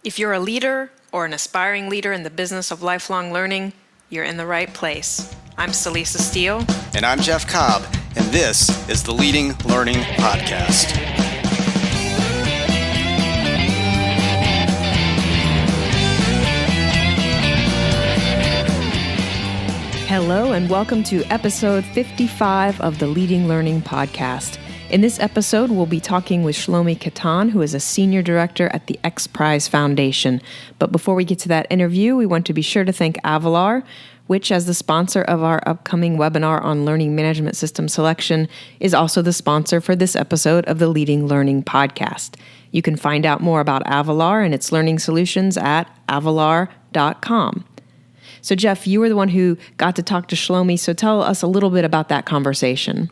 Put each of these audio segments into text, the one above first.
If you're a leader or an aspiring leader in the business of lifelong learning, you're in the right place. I'm Celisa Steele. And I'm Jeff Cobb, and this is the Leading Learning Podcast. Hello, and welcome to episode 55 of the Leading Learning Podcast. In this episode, we'll be talking with Shlomy Kattan, who is a senior director at the XPrize Foundation. But before we get to that interview, we want to be sure to thank Avalar, which, as the sponsor of our upcoming webinar on learning management system selection, is also the sponsor for this episode of the Leading Learning Podcast. You can find out more about Avalar and its learning solutions at avalar.com. So, Jeff, you were the one who got to talk to Shlomy, so tell us a little bit about that conversation.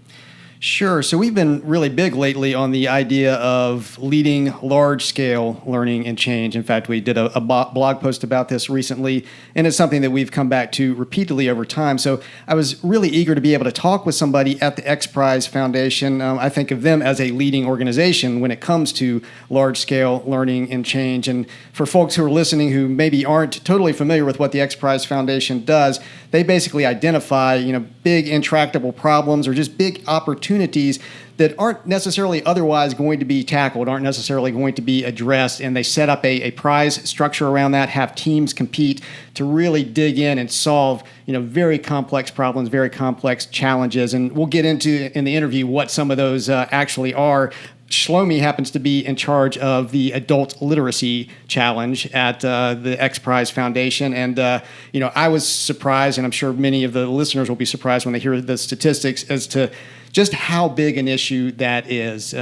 Sure. So we've been really big lately on the idea of leading large-scale learning and change. In fact, we did a blog post about this recently, and it's something that we've come back to repeatedly over time. So I was really eager to be able to talk with somebody at the XPrize Foundation. I think of them as a leading organization when it comes to large-scale learning and change. And for folks who are listening who maybe aren't totally familiar with what the XPrize Foundation does, they basically identify, big intractable problems or just big opportunities that aren't necessarily otherwise going to be tackled, aren't necessarily going to be addressed, and they set up a prize structure around that, have teams compete to really dig in and solve, very complex problems, very complex challenges. And we'll get into in the interview what some of those actually are. Shlomy happens to be in charge of the Adult Literacy Challenge at the XPrize Foundation. And, I was surprised, and I'm sure many of the listeners will be surprised when they hear the statistics as to just how big an issue that is.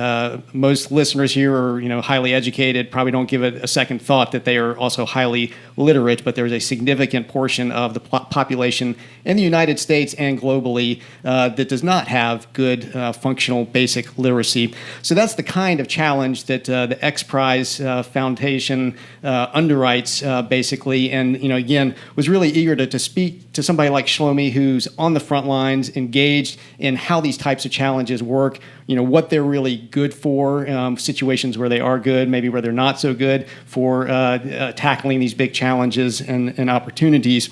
Most listeners here are, highly educated, probably don't give it a second thought that they are also highly literate, but there's a significant portion of the population in the United States and globally that does not have good functional basic literacy. So that's the kind of challenge that the XPrize Foundation underwrites basically, and again was really eager to speak to somebody like Shlomy who's on the front lines, engaged in how these types of challenges work, what they're really good for, situations where they are good, maybe where they're not so good for tackling these big challenges and opportunities.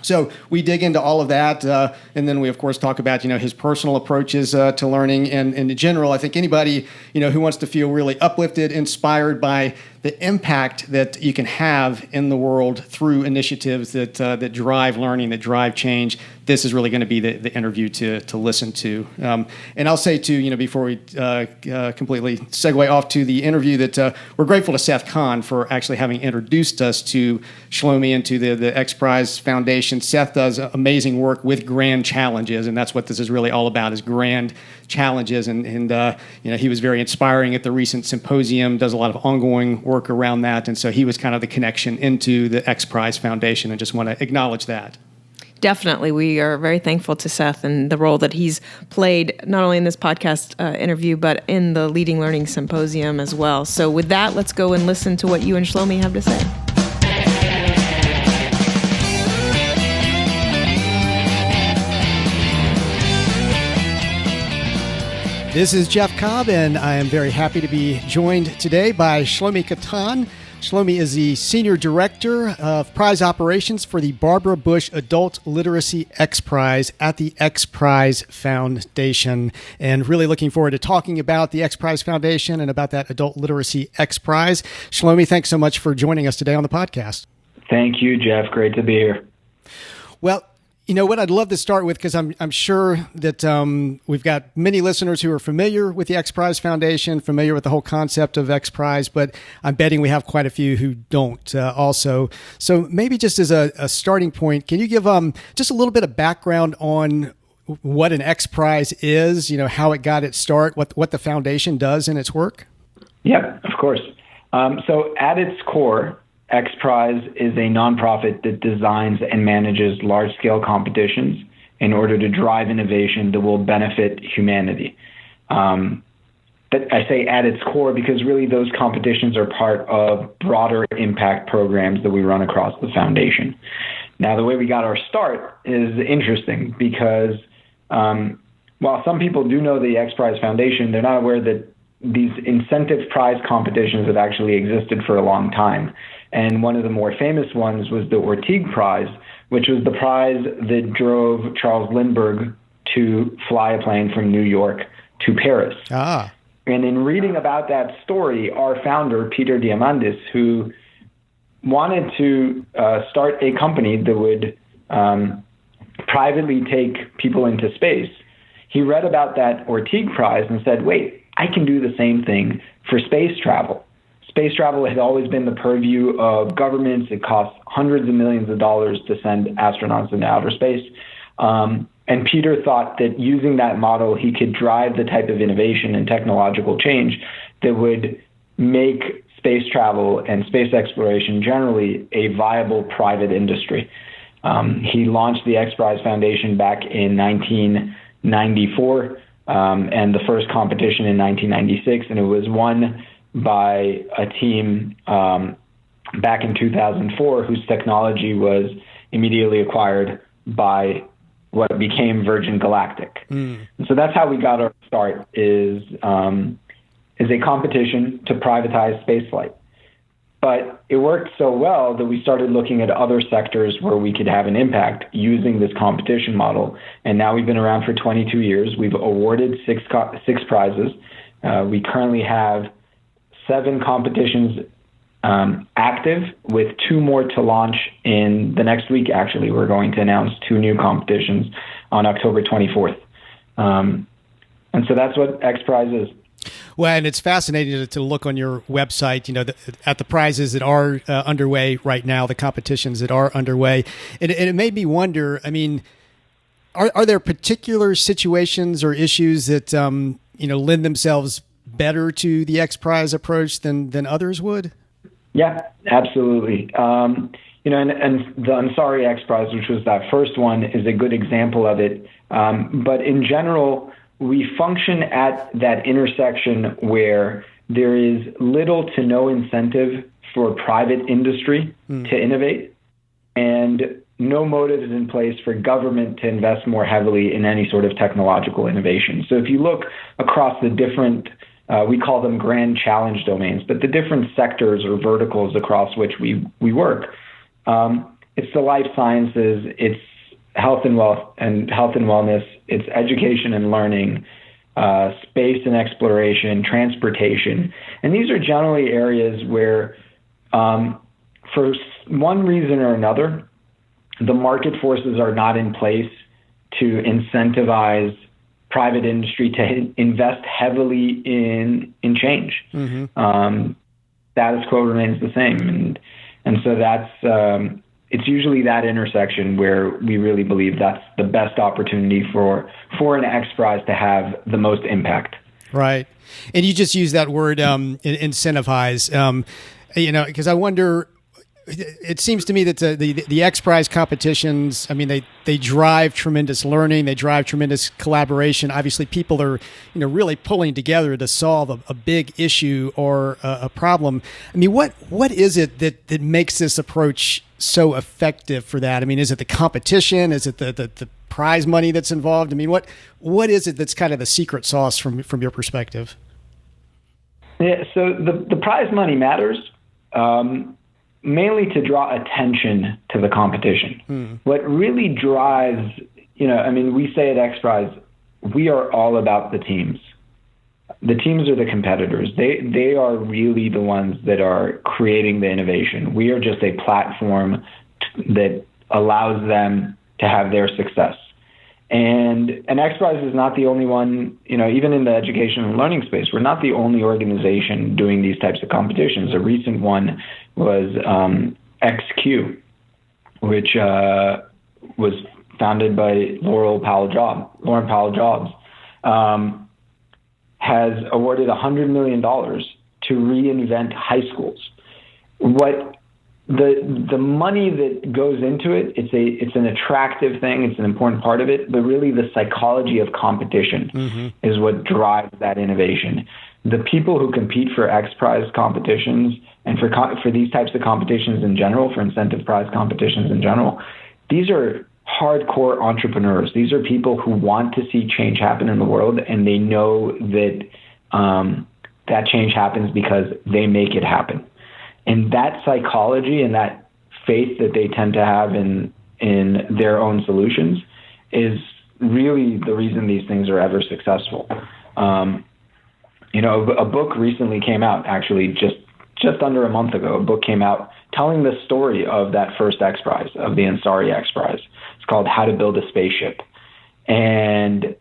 So we dig into all of that, and then we, of course, talk about, his personal approaches to learning. And in general, I think anybody, who wants to feel really uplifted, inspired by the impact that you can have in the world through initiatives that drive learning, that drive change, this is really going to be the interview to listen to. And I'll say, too, before we completely segue off to the interview, that we're grateful to Seth Kahn for actually having introduced us to Shlomy and to the XPrize Foundation. Seth does amazing work with grand challenges, and that's what this is really all about, is grand challenges. And he was very inspiring at the recent symposium, does a lot of ongoing work around that, and so he was kind of the connection into the XPrize Foundation, and just want to acknowledge that. Definitely. We are very thankful to Seth and the role that he's played, not only in this podcast interview, but in the Leading Learning Symposium as well. So with that, let's go and listen to what you and Shlomy have to say. This is Jeff Cobb, and I am very happy to be joined today by Shlomy Kattan. Shlomy is the Senior Director of Prize Operations for the Barbara Bush Adult Literacy XPrize at the XPrize Foundation. And really looking forward to talking about the XPrize Foundation and about that Adult Literacy XPrize. Shlomy, thanks so much for joining us today on the podcast. Thank you, Jeff. Great to be here. Well, what I'd love to start with, because I'm sure that we've got many listeners who are familiar with the XPrize Foundation, familiar with the whole concept of XPrize, but I'm betting we have quite a few who don't also. So maybe just as a starting point, can you give just a little bit of background on what an XPrize is, how it got its start, what the foundation does in its work? Yeah, of course. So at its core, XPrize is a nonprofit that designs and manages large-scale competitions in order to drive innovation that will benefit humanity. But I say at its core because really those competitions are part of broader impact programs that we run across the foundation. Now, the way we got our start is interesting because while some people do know the XPrize Foundation, they're not aware that these incentive prize competitions have actually existed for a long time. And one of the more famous ones was the XPrize, which was the prize that drove Charles Lindbergh to fly a plane from New York to Paris. Ah. And in reading about that story, our founder, Peter Diamandis, who wanted to start a company that would privately take people into space, he read about that XPrize and said, wait, I can do the same thing for space travel. Space travel had always been the purview of governments. It costs hundreds of millions of dollars to send astronauts into outer space. And Peter thought that using that model, he could drive the type of innovation and technological change that would make space travel and space exploration generally a viable private industry. He launched the XPrize Foundation back in 1994 and the first competition in 1996, and it was won by a team back in 2004 whose technology was immediately acquired by what became Virgin Galactic. And so that's how we got our start, is a competition to privatize spaceflight. But it worked so well that we started looking at other sectors where we could have an impact using this competition model. And now we've been around for 22 years. We've awarded six prizes. We currently have 7 competitions active, with 2 more to launch in the next week. Actually, we're going to announce 2 new competitions on October 24th. And so that's what XPrize is. Well, and it's fascinating to look on your website, at the prizes that are underway right now, the competitions that are underway. And it made me wonder, are there particular situations or issues that, lend themselves better to the XPrize approach than others would? Yeah, absolutely. And the Ansari XPrize, which was that first one, is a good example of it. But in general, we function at that intersection where there is little to no incentive for private industry to innovate, and no motive is in place for government to invest more heavily in any sort of technological innovation. So if you look across the different, we call them grand challenge domains, but the different sectors or verticals across which we work, it's the life sciences, it's health and wellness, it's education and learning, space and exploration, transportation. And these are generally areas where, for one reason or another, the market forces are not in place to incentivize private industry to invest heavily in change. Status quo remains the same. And so that's, it's usually that intersection where we really believe that's the best opportunity for an XPrize to have the most impact. Right. And you just use that word, incentivize, because I wonder, it seems to me that the XPrize competitions, they drive tremendous learning, they drive tremendous collaboration. Obviously, people are, really pulling together to solve a big issue or a problem. What is it that makes this approach so effective for that? Is it the competition? Is it the prize money that's involved? What is it that's kind of the secret sauce from your perspective? Yeah, so the prize money matters. Mainly to draw attention to the competition. What really drives, we say at XPrize, we are all about the teams. The teams are the competitors. They are really the ones that are creating the innovation. We are just a platform that allows them to have their success. And XPrize is not the only one, even in the education and learning space, we're not the only organization doing these types of competitions. A recent one was XQ, which was founded by Lauren Powell Jobs, has awarded $100 million to reinvent high schools. What the money that goes into it, it's an attractive thing, it's an important part of it, but really the psychology of competition is what drives that innovation. The people who compete for XPrize competitions and for these types of competitions in general, for incentive prize competitions in general, these are hardcore entrepreneurs. These are people who want to see change happen in the world, and they know that that change happens because they make it happen. And that psychology and that faith that they tend to have in their own solutions is really the reason these things are ever successful. A book recently came out, actually just under a month ago. A book came out telling the story of that first XPrize, of the Ansari XPrize. It's called How to Build a Spaceship. And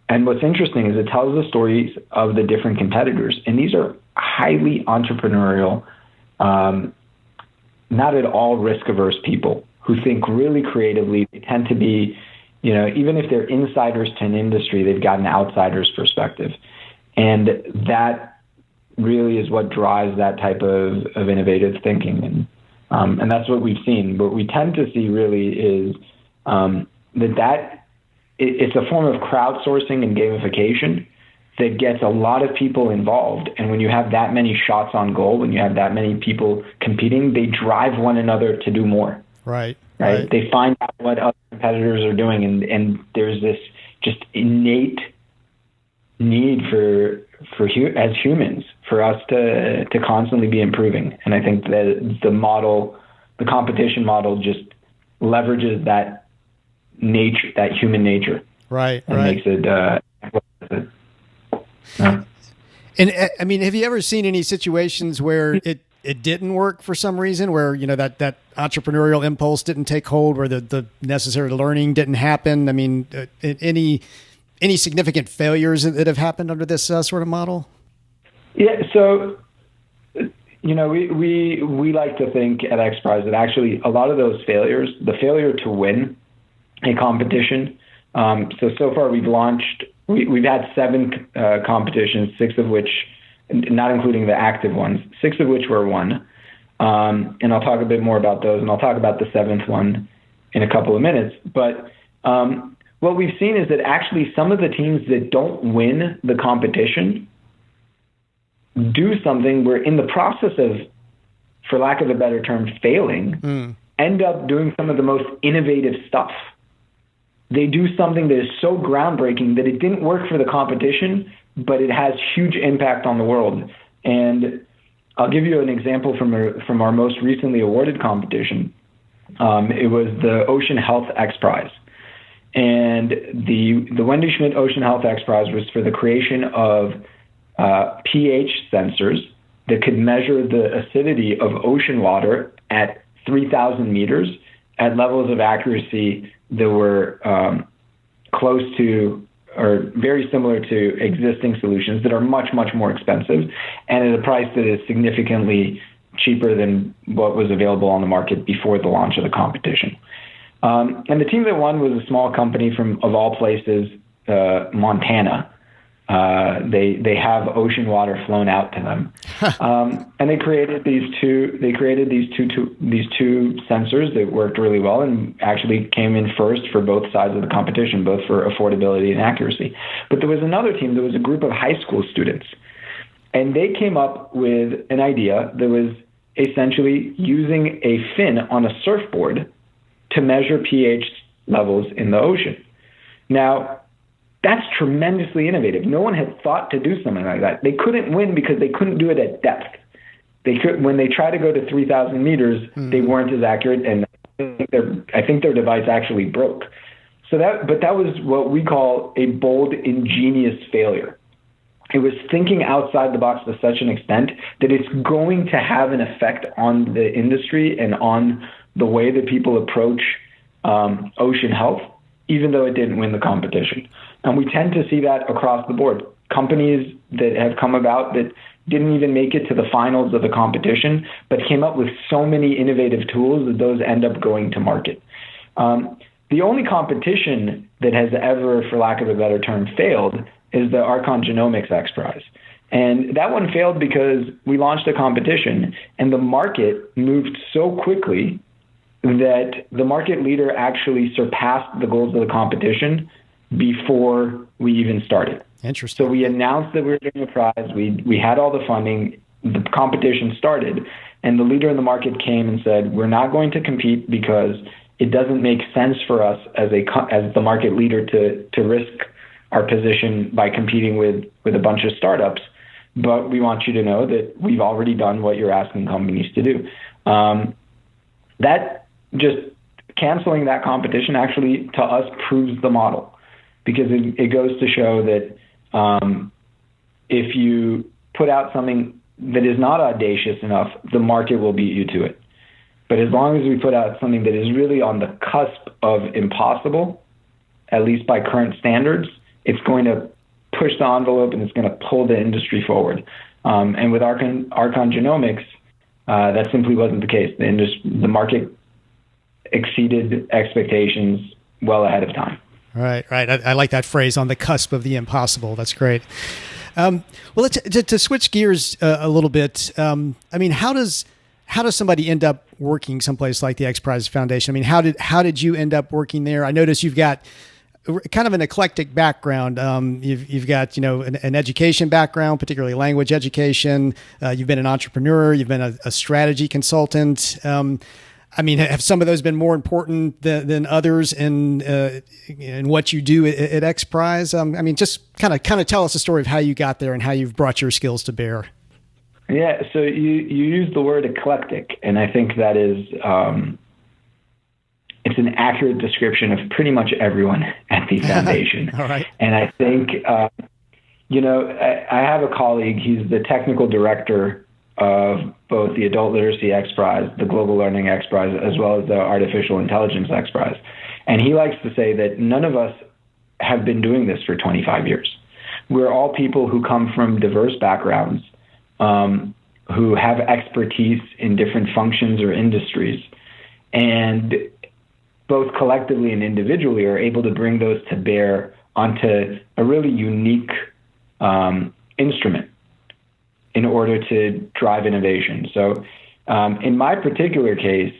what's interesting is it tells the stories of the different competitors. And these are highly entrepreneurial, not at all risk-averse people who think really creatively. They tend to be, even if they're insiders to an industry, they've got an outsider's perspective. And that really is what drives that type of innovative thinking. And that's what we've seen. What we tend to see really is it's a form of crowdsourcing and gamification that gets a lot of people involved. And when you have that many shots on goal, when you have that many people competing, they drive one another to do more. Right. They find out what other competitors are doing, and there's this just innate need as humans for us to constantly be improving. And I think that the competition model just leverages that nature, that human nature. Right. And makes it. And I mean, have you ever seen any situations where it didn't work for some reason, where that entrepreneurial impulse didn't take hold, where the necessary learning didn't happen? I mean, any significant failures that have happened under this sort of model? Yeah. So, we like to think at XPrize that actually a lot of those failures, the failure to win a competition. So far we've had 7 competitions, 6 of which, not including the active ones, 6 of which were won. And I'll talk a bit more about those, and I'll talk about the 7th one in a couple of minutes. But what we've seen is that actually some of the teams that don't win the competition do something where, in the process of, for lack of a better term, failing, end up doing some of the most innovative stuff. They do something that is so groundbreaking that it didn't work for the competition, but it has huge impact on the world. And I'll give you an example from our most recently awarded competition. It was the Ocean Health XPrize. And the Wendy Schmidt Ocean Health XPrize was for the creation of pH sensors that could measure the acidity of ocean water at 3,000 meters at levels of accuracy that were close to or very similar to existing solutions that are much, much more expensive and at a price that is significantly cheaper than what was available on the market before the launch of the competition. And the team that won was a small company from, of all places, Montana. They have ocean water flown out to them, and they created these two sensors that worked really well and actually came in first for both sides of the competition, both for affordability and accuracy. But there was another team. There was a group of high school students, and they came up with an idea that was essentially using a fin on a surfboard to measure pH levels in the ocean. Now, that's tremendously innovative. No one had thought to do something like that. They couldn't win because they couldn't do it at depth. When they tried to go to 3,000 meters, they weren't as accurate, and I think their device actually broke. But that was what we call a bold, ingenious failure. It was thinking outside the box to such an extent that it's going to have an effect on the industry and on the way that people approach ocean health, even though it didn't win the competition. And we tend to see that across the board. Companies that have come about that didn't even make it to the finals of the competition, but came up with so many innovative tools that those end up going to market. The only competition that has ever, for lack of a better term, failed is the Archon Genomics XPrize. And that one failed because we launched a competition and the market moved so quickly that the market leader actually surpassed the goals of the competition before we even started. Interesting. So we announced that we were doing a prize. We had all the funding. The competition started, and the leader in the market came and said, "We're not going to compete because it doesn't make sense for us as the market leader to risk our position by competing with a bunch of startups. but we want you to know that we've already done what you're asking companies to do. That just canceling that competition actually to us proves the model, because it goes to show that if you put out something that is not audacious enough, the market will beat you to it. But as long as we put out something that is really on the cusp of impossible, at least by current standards, it's going to push the envelope and it's going to pull the industry forward. And with Archon Genomics, that simply wasn't the case. The market exceeded expectations well ahead of time. Right. I like that phrase, on the cusp of the impossible. That's great. Well, let's to switch gears a little bit. I mean, how does somebody end up working someplace like the XPrize Foundation? I mean, how did you end up working there? I notice you've got kind of an eclectic background. You've got an education background, particularly language education. You've been an entrepreneur. You've been a strategy consultant. I mean, have some of those been more important than others in what you do at XPrize? I mean, just kind of tell us the story of how you got there and how you've brought your skills to bear. Yeah, so you used the word eclectic, and I think that is it's an accurate description of pretty much everyone at the foundation. All right. And I think I have a colleague. He's the technical director of both the Adult Literacy XPrize, the Global Learning XPrize, as well as the Artificial Intelligence XPrize. And he likes to say that none of us have been doing this for 25 years. We're all people who come from diverse backgrounds, who have expertise in different functions or industries, and both collectively and individually are able to bring those to bear onto a really unique instrument in order to drive innovation. So in my particular case,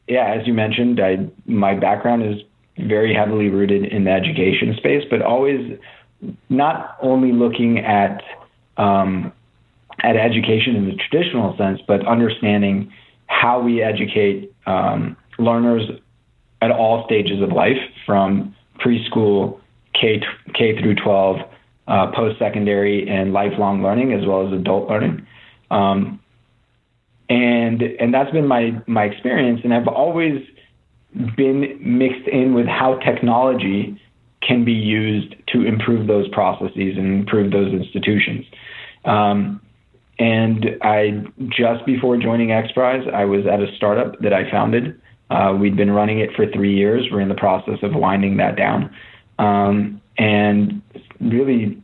as you mentioned, my background is very heavily rooted in the education space, but always not only looking at education in the traditional sense, but understanding how we educate learners at all stages of life, from preschool, K through 12, post-secondary, and lifelong learning, as well as adult learning. And that's been my experience. And I've always been mixed in with how technology can be used to improve those processes and improve those institutions. And just before joining XPrize, I was at a startup that I founded. We'd been running it for 3 years. We're in the process of winding that down. And really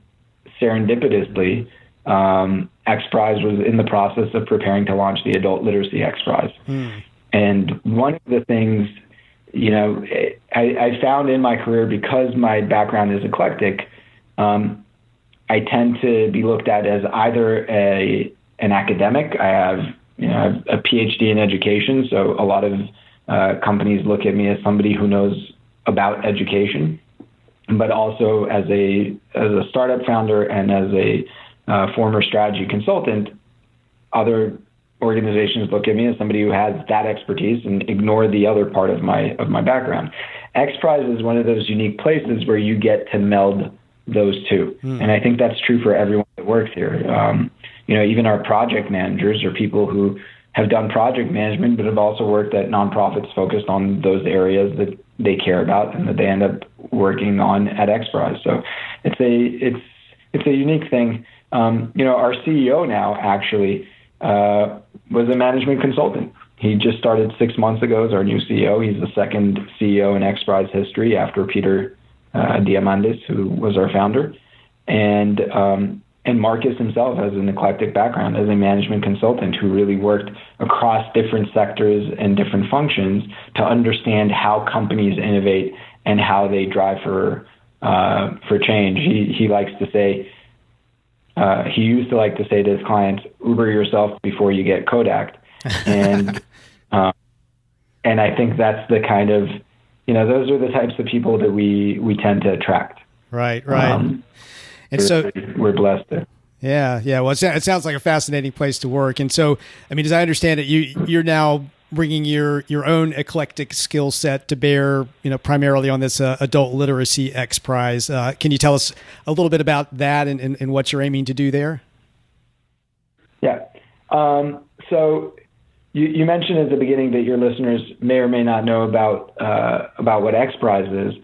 serendipitously, XPrize was in the process of preparing to launch the Adult Literacy XPrize. And one of the things, I found in my career, because my background is eclectic, I tend to be looked at as either an academic. I have a PhD in education, so a lot of companies look at me as somebody who knows about education, but also as a startup founder and as a former strategy consultant. Other organizations look at me as somebody who has that expertise and ignore the other part of my background. XPrize is one of those unique places where you get to meld those two. And I think that's true for everyone that works here. Even our project managers are people who have done project management, but have also worked at nonprofits focused on those areas that they care about and that they end up working on at XPrize. So it's a unique thing. Our CEO now actually was a management consultant. He just started 6 months ago as our new CEO. He's the second CEO in XPrize history after Peter Diamandis, who was our founder. And Marcus himself has an eclectic background as a management consultant who really worked across different sectors and different functions to understand how companies innovate and how they drive for change. He likes to say, he used to like to say to his clients, Uber yourself before you get Kodak. And I think that's the kind of, those are the types of people that we tend to attract. Right. And so we're blessed to. Yeah. Well, it sounds like a fascinating place to work. And so, I mean, as I understand it, you're now bringing your own eclectic skill set to bear, primarily on this Adult Literacy XPrize. Can you tell us a little bit about that and what you're aiming to do there? So you mentioned at the beginning that your listeners may or may not know about what XPrize is.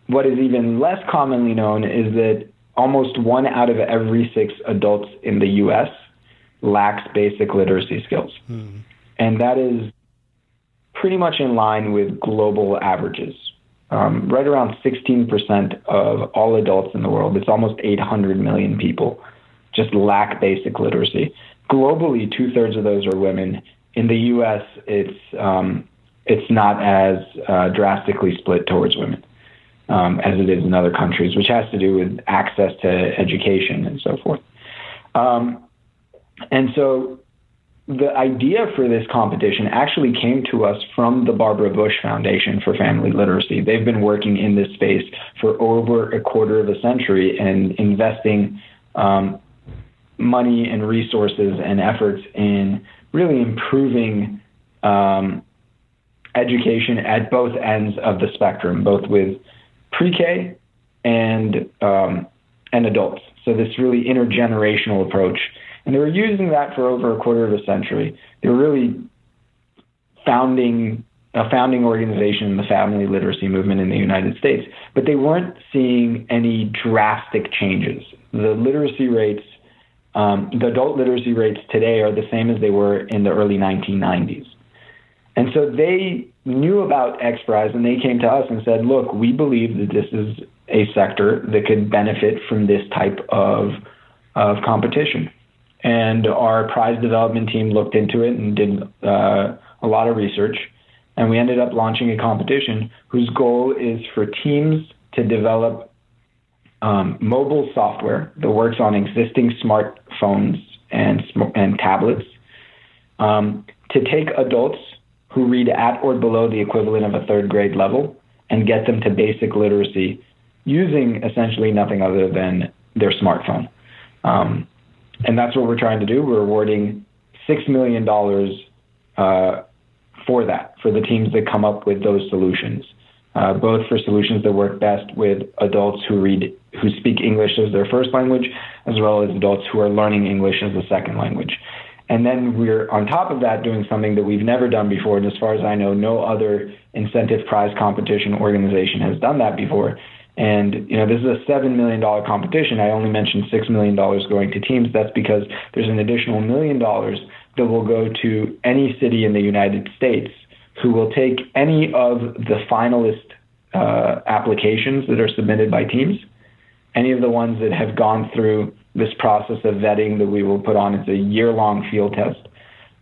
What is even less commonly known is that almost 1 out of every 6 adults in the U.S. lacks basic literacy skills. And that is pretty much in line with global averages. Right around 16% of all adults in the world, it's almost 800 million people, just lack basic literacy. Globally, 2/3 of those are women. In the U.S., it's not as drastically split towards women as it is in other countries, which has to do with access to education and so forth. And so the idea for this competition actually came to us from the Barbara Bush Foundation for Family Literacy. They've been working in this space for over a quarter of a century and investing money and resources and efforts in really improving education at both ends of the spectrum, both with pre-K and adults. So this really intergenerational approach. And they were using that for over a quarter of a century. They were really a founding organization in the family literacy movement in the United States, but they weren't seeing any drastic changes. The literacy rates, the adult literacy rates today are the same as they were in the early 1990s. And so they knew about XPrize and they came to us and said, look, we believe that this is a sector that could benefit from this type of competition. And our prize development team looked into it and did a lot of research. And we ended up launching a competition whose goal is for teams to develop mobile software that works on existing smartphones and tablets, to take adults who read at or below the equivalent of a 3rd grade level and get them to basic literacy using essentially nothing other than their smartphone. And that's what we're trying to do. We're awarding $6 million for that, for the teams that come up with those solutions, both for solutions that work best with adults who speak English as their first language, as well as adults who are learning English as a second language. And then we're on top of that doing something that we've never done before. And as far as I know, no other incentive prize competition organization has done that before. And, this is a $7 million competition. I only mentioned $6 million going to teams. That's because there's an additional $1 million that will go to any city in the United States who will take any of the finalist applications that are submitted by teams, any of the ones that have gone through this process of vetting that we will put on. It's a year-long field test.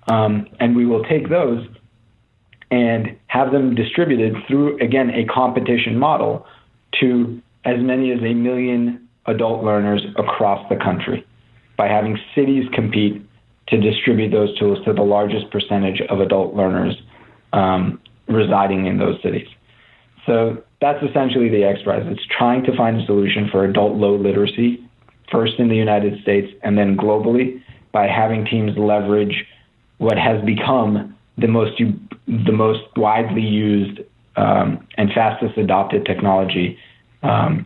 And we will take those and have them distributed through, again, a competition model to as many as 1 million adult learners across the country by having cities compete to distribute those tools to the largest percentage of adult learners residing in those cities. So that's essentially the XPrize. It's trying to find a solution for adult low literacy, first in the United States and then globally, by having teams leverage what has become the most widely used and fastest adopted technology in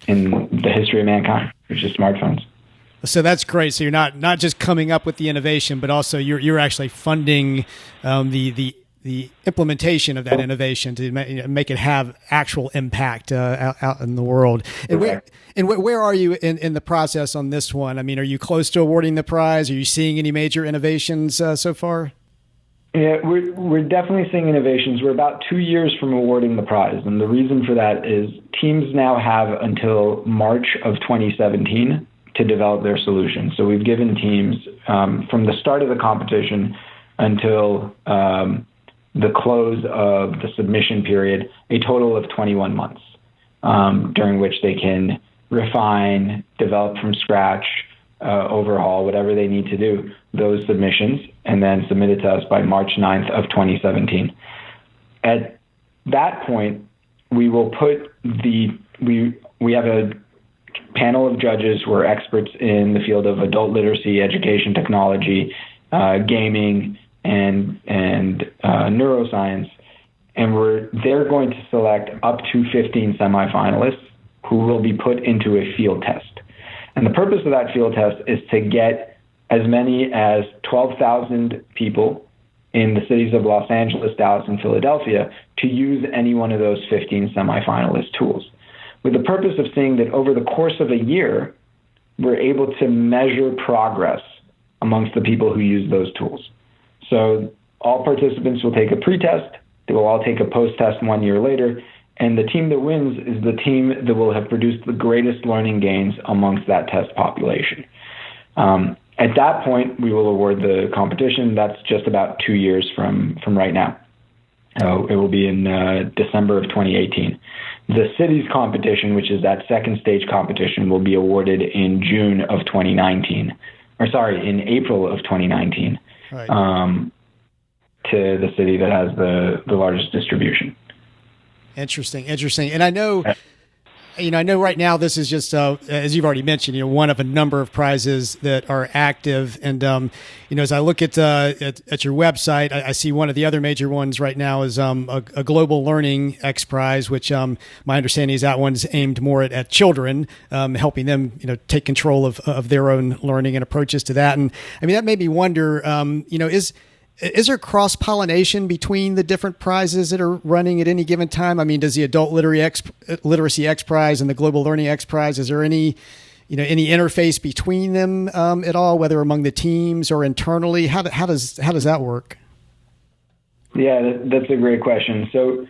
the history of mankind, which is smartphones. So that's great. So you're not just coming up with the innovation, but also you're actually funding the implementation of that innovation to make it have actual impact out in the world. And where are you in the process on this one? I mean, are you close to awarding the prize? Are you seeing any major innovations so far? Yeah, we're definitely seeing innovations. We're about 2 years from awarding the prize. And the reason for that is teams now have until March of 2017 to develop their solutions. So we've given teams from the start of the competition until the close of the submission period, a total of 21 months, during which they can refine, develop from scratch, overhaul, whatever they need to do, those submissions, and then submit it to us by March 9th of 2017. At that point, we will put we have a panel of judges who are experts in the field of adult literacy, education technology, gaming, and neuroscience, and they're going to select up to 15 semifinalists who will be put into a field test. And the purpose of that field test is to get as many as 12,000 people in the cities of Los Angeles, Dallas, and Philadelphia to use any one of those 15 semifinalist tools, with the purpose of seeing that over the course of a year, we're able to measure progress amongst the people who use those tools. So all participants will take a pre-test. They will all take a post-test 1 year later. And the team that wins is the team that will have produced the greatest learning gains amongst that test population. At that point, we will award the competition. That's just about 2 years from right now. It will be in December of 2018. The cities competition, which is that second stage competition, will be awarded in June of 2019, in April of 2019, Right. To the city that has the largest distribution. Interesting. And I know right now this is just, as you've already mentioned, one of a number of prizes that are active. And, as I look at your website, I see one of the other major ones right now is a global learning XPrize, which my understanding is that one's aimed more at children, helping them, take control of their own learning and approaches to that. And I mean, that made me wonder, is there cross-pollination between the different prizes that are running at any given time? I mean, does the Adult Literacy X Prize and the Global Learning X Prize, is there any interface between them at all, whether among the teams or internally? How does that work? Yeah, that's a great question. So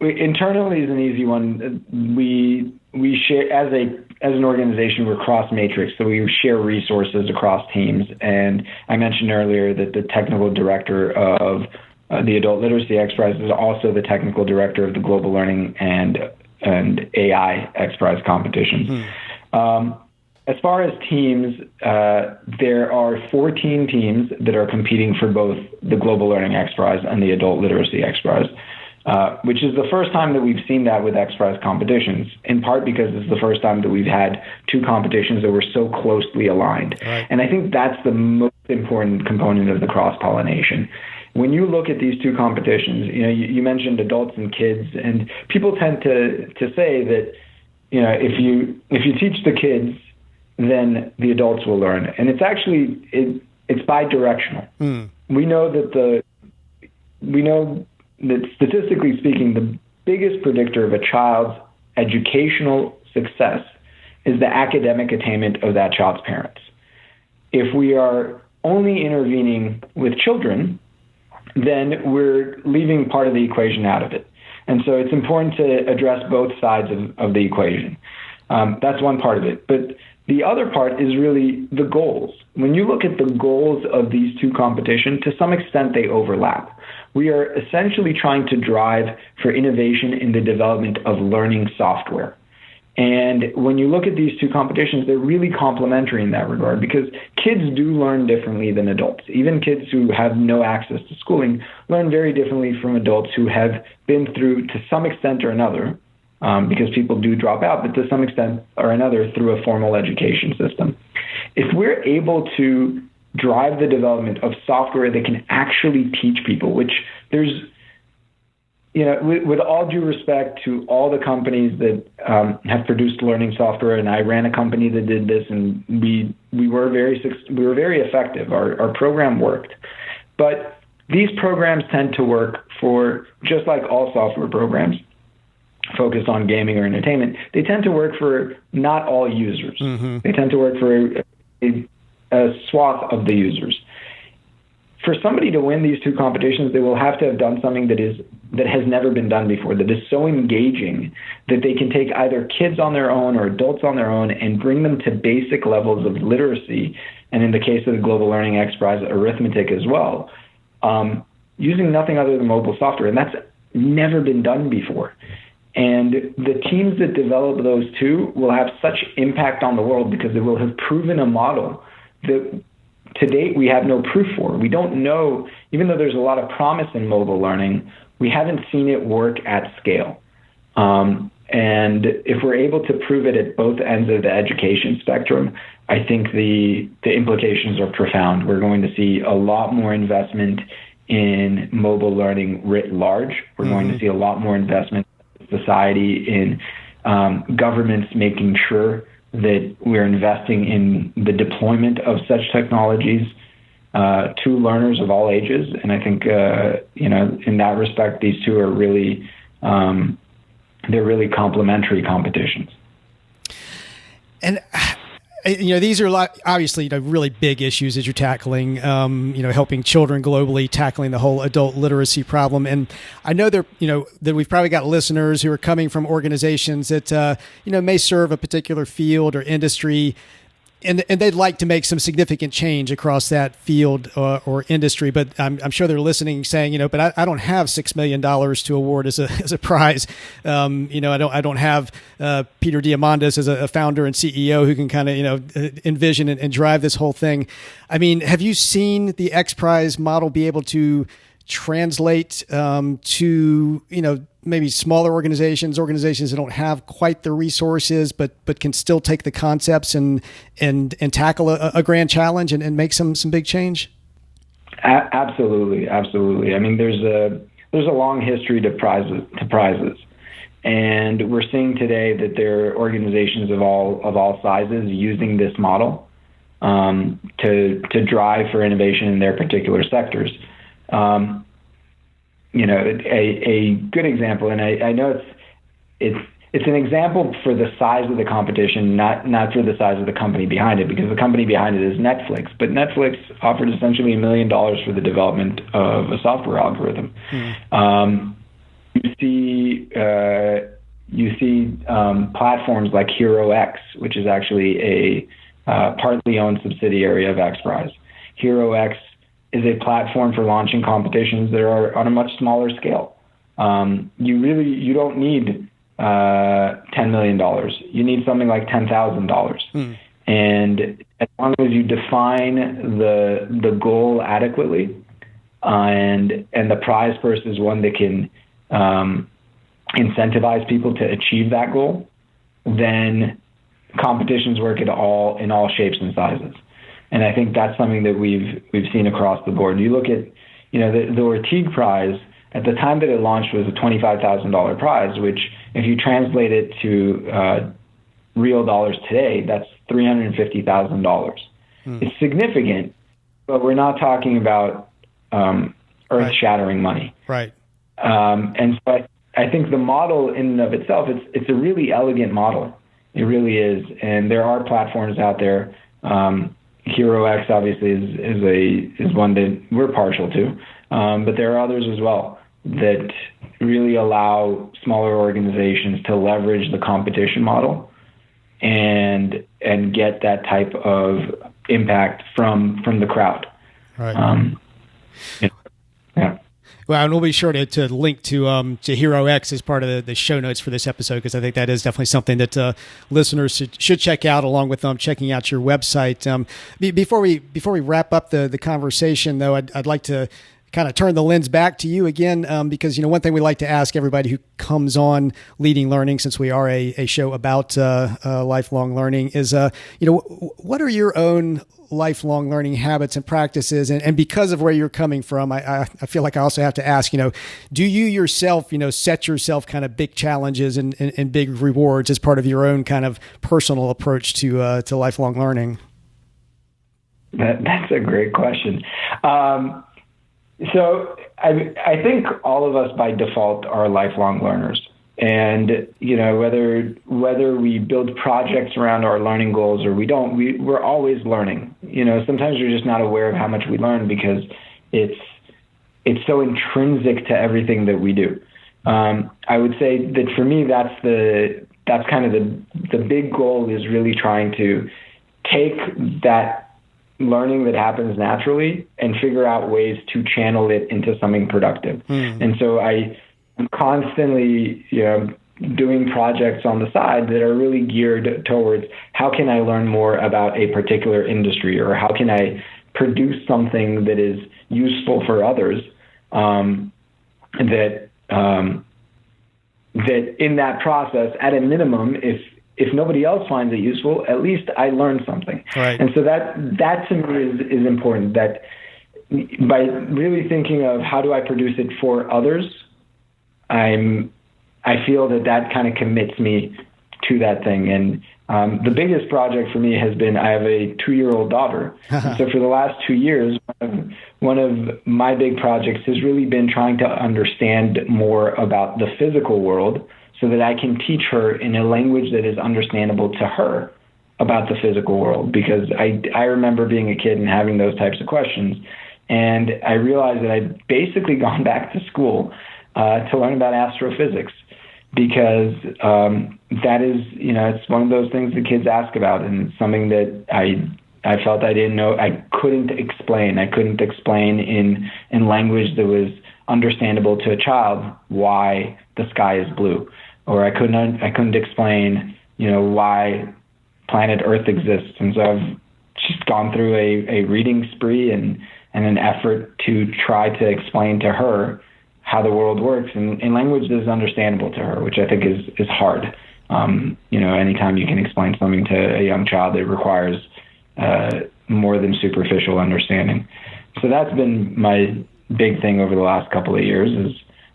internally is an easy one. We share as an organization, we're cross-matrix, so we share resources across teams. And I mentioned earlier that the technical director of the Adult Literacy XPrize is also the technical director of the Global Learning and AI XPrize competitions. As far as teams, there are 14 teams that are competing for both the Global Learning XPrize and the Adult Literacy XPrize. Which is the first time that we've seen that with XPrize competitions, in part because it's the first time that we've had two competitions that were so closely aligned. Right. And I think that's the most important component of the cross-pollination. When you look at these two competitions, you mentioned adults and kids, and people tend to say that, if you teach the kids, then the adults will learn. And it's actually, it's bi-directional. We know that statistically speaking, the biggest predictor of a child's educational success is the academic attainment of that child's parents. If we are only intervening with children, then we're leaving part of the equation out of it. And so it's important to address both sides of the equation. That's one part of it. But the other part is really the goals. When you look at the goals of these two competitions, to some extent they overlap. We are essentially trying to drive for innovation in the development of learning software. And when you look at these two competitions, they're really complementary in that regard, because kids do learn differently than adults. Even kids who have no access to schooling learn very differently from adults who have been through, to some extent or another, because people do drop out, but to some extent or another through a formal education system. If we're able to drive the development of software that can actually teach people, which there's, with all due respect to all the companies that have produced learning software, and I ran a company that did this, and we were very effective. Our program worked, but these programs tend to work for, just like all software programs focused on gaming or entertainment, they tend to work for not all users. They tend to work for a swath of the users. For somebody to win these two competitions, they will have to have done something that has never been done before, that is so engaging that they can take either kids on their own or adults on their own and bring them to basic levels of literacy, and in the case of the Global Learning XPrize, arithmetic as well, using nothing other than mobile software. And that's never been done before. And the teams that develop those two will have such impact on the world because they will have proven a model that to date we have no proof for. We don't know, even though there's a lot of promise in mobile learning, we haven't seen it work at scale. And if we're able to prove it at both ends of the education spectrum, I think the implications are profound. We're going to see a lot more investment in mobile learning writ large. We're going to see a lot more investment in society, in governments making sure that we're investing in the deployment of such technologies to learners of all ages. And I think, in that respect, these two are really, they're really complementary competitions. And these are obviously really big issues that you're tackling. Helping children globally, tackling the whole adult literacy problem. And I know that we've probably got listeners who are coming from organizations that may serve a particular field or industry, and they'd like to make some significant change across that field or industry. But I'm sure they're listening, saying, but I don't have $6 million to award as a prize. I don't have Peter Diamandis as a founder and CEO who can kind of envision and drive this whole thing. I mean, have you seen the XPrize model be able to translate to maybe smaller organizations that don't have quite the resources, but can still take the concepts and tackle a grand challenge and make some big change? Absolutely. I mean, there's a long history to prizes, and we're seeing today that there are organizations of all sizes using this model to drive for innovation in their particular sectors. A good example, and I know it's an example for the size of the competition, not for the size of the company behind it, because the company behind it is Netflix. But Netflix offered essentially $1 million for the development of a software algorithm. You see platforms like HeroX, which is actually a partly owned subsidiary of XPrize. HeroX is a platform for launching competitions that are on a much smaller scale. You don't need $10 million. You need something like $10,000. And as long as you define the goal adequately, and the prize purse is one that can incentivize people to achieve that goal, then competitions work in all shapes and sizes. And I think that's something that we've seen across the board. You look at, the Ortigue Prize at the time that it launched was a $25,000 prize, which if you translate it to real dollars today, that's $350,000. It's significant, but we're not talking about earth-shattering money. Right. And so I think the model in and of itself, it's a really elegant model. It really is. And there are platforms out there. HeroX obviously is one that we're partial to, but there are others as well that really allow smaller organizations to leverage the competition model and get that type of impact from the crowd. Right. Yeah. Well, and we'll be sure to link to HeroX as part of the show notes for this episode, because I think that is definitely something that listeners should check out, along with checking out your website. Before we wrap up the conversation, though, I'd like to kind of turn the lens back to you again, because one thing we like to ask everybody who comes on Leading Learning, since we are a show about lifelong learning, is what are your own lifelong learning habits and practices? And because of where you're coming from, I feel like I also have to ask, do you yourself, set yourself kind of big challenges and big rewards as part of your own kind of personal approach to lifelong learning? That's a great question. So I think all of us by default are lifelong learners. And, whether we build projects around our learning goals or we don't, we're always learning. Sometimes we're just not aware of how much we learn because it's so intrinsic to everything that we do. I would say that for me, that's kind of the big goal, is really trying to take that learning that happens naturally and figure out ways to channel it into something productive. And so I'm constantly, doing projects on the side that are really geared towards how can I learn more about a particular industry, or how can I produce something that is useful for others, that in that process, at a minimum, if nobody else finds it useful, at least I learned something. Right. And so that to me is important, that by really thinking of how do I produce it for others, I feel that kind of commits me to that thing. And The biggest project for me has been, I have a 2-year-old daughter. So for the last 2 years, one of my big projects has really been trying to understand more about the physical world so that I can teach her in a language that is understandable to her about the physical world. Because I remember being a kid and having those types of questions. And I realized that I'd basically gone back to school to learn about astrophysics, because that is, it's one of those things that kids ask about, and it's something that I felt I didn't know. I couldn't explain. I couldn't explain in language that was understandable to a child why the sky is blue, or I couldn't explain, why planet Earth exists. And so I've just gone through a reading spree and an effort to try to explain to her how the world works in language that is understandable to her, which I think is hard. Anytime you can explain something to a young child, it requires more than superficial understanding. So that's been my big thing over the last couple of years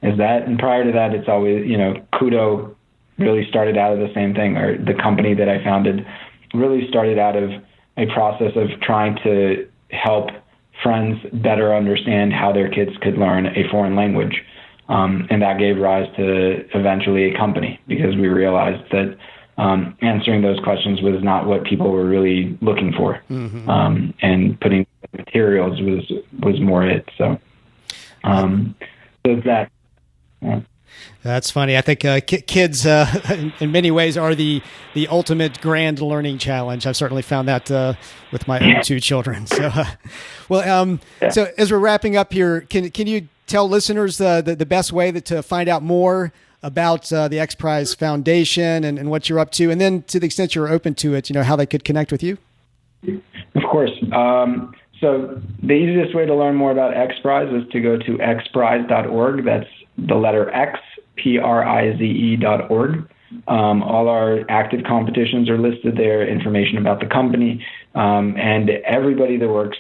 is that. And prior to that, it's always, Kudo really started out of the same thing, or the company that I founded really started out of a process of trying to help friends better understand how their kids could learn a foreign language. And that gave rise to eventually a company, because we realized that answering those questions was not what people were really looking for. Mm-hmm. And putting materials was more it. So that. Yeah. That's funny. I think kids, in many ways, are the ultimate grand learning challenge. I've certainly found that with my own 2 children. So, So as we're wrapping up here, can you tell listeners the best way to find out more about the XPrize Foundation and what you're up to, and then to the extent you're open to it, how they could connect with you? Of course. So the easiest way to learn more about XPrize is to go to xprize.org. That's the letter X, XPrize.org. All our active competitions are listed there, information about the company, and everybody that works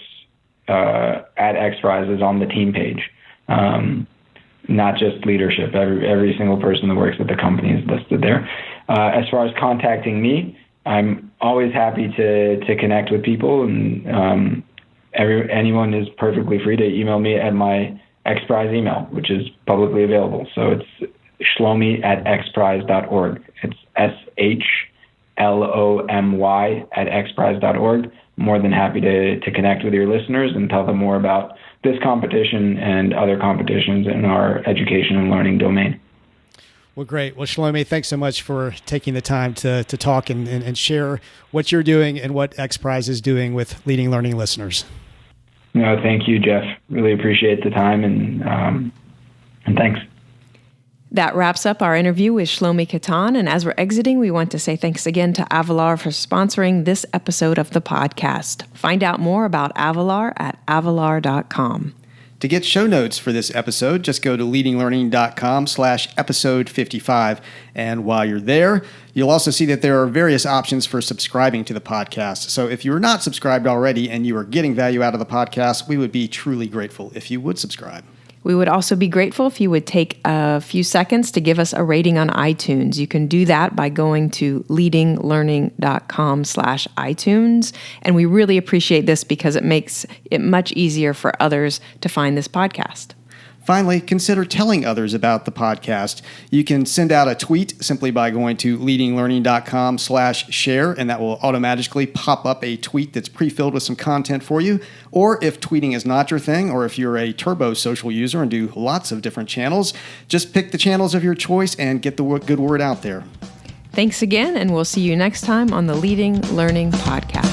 at XPrize is on the team page, not just leadership. Every single person that works at the company is listed there. As far as contacting me, I'm always happy to connect with people, and anyone is perfectly free to email me at my XPrize email, which is publicly available. So it's Shlomy at xprize.org. It's SHLOMY at xprize.org. More than happy to connect with your listeners and tell them more about this competition and other competitions in our education and learning domain. Well, great. Well, Shlomy, thanks so much for taking the time to talk and share what you're doing and what XPrize is doing with Leading Learning listeners. No, thank you, Jeff. Really appreciate the time, and thanks. That wraps up our interview with Shlomy Kattan. And as we're exiting, we want to say thanks again to Avalar for sponsoring this episode of the podcast. Find out more about Avalar at avalar.com. To get show notes for this episode, just go to leadinglearning.com/episode 55. And while you're there, you'll also see that there are various options for subscribing to the podcast. So if you're not subscribed already and you are getting value out of the podcast, we would be truly grateful if you would subscribe. We would also be grateful if you would take a few seconds to give us a rating on iTunes. You can do that by going to leadinglearning.com/iTunes. And we really appreciate this because it makes it much easier for others to find this podcast. Finally, consider telling others about the podcast. You can send out a tweet simply by going to leadinglearning.com/share, and that will automatically pop up a tweet that's pre-filled with some content for you. Or if tweeting is not your thing, or if you're a turbo social user and do lots of different channels, just pick the channels of your choice and get the good word out there. Thanks again, and we'll see you next time on the Leading Learning Podcast.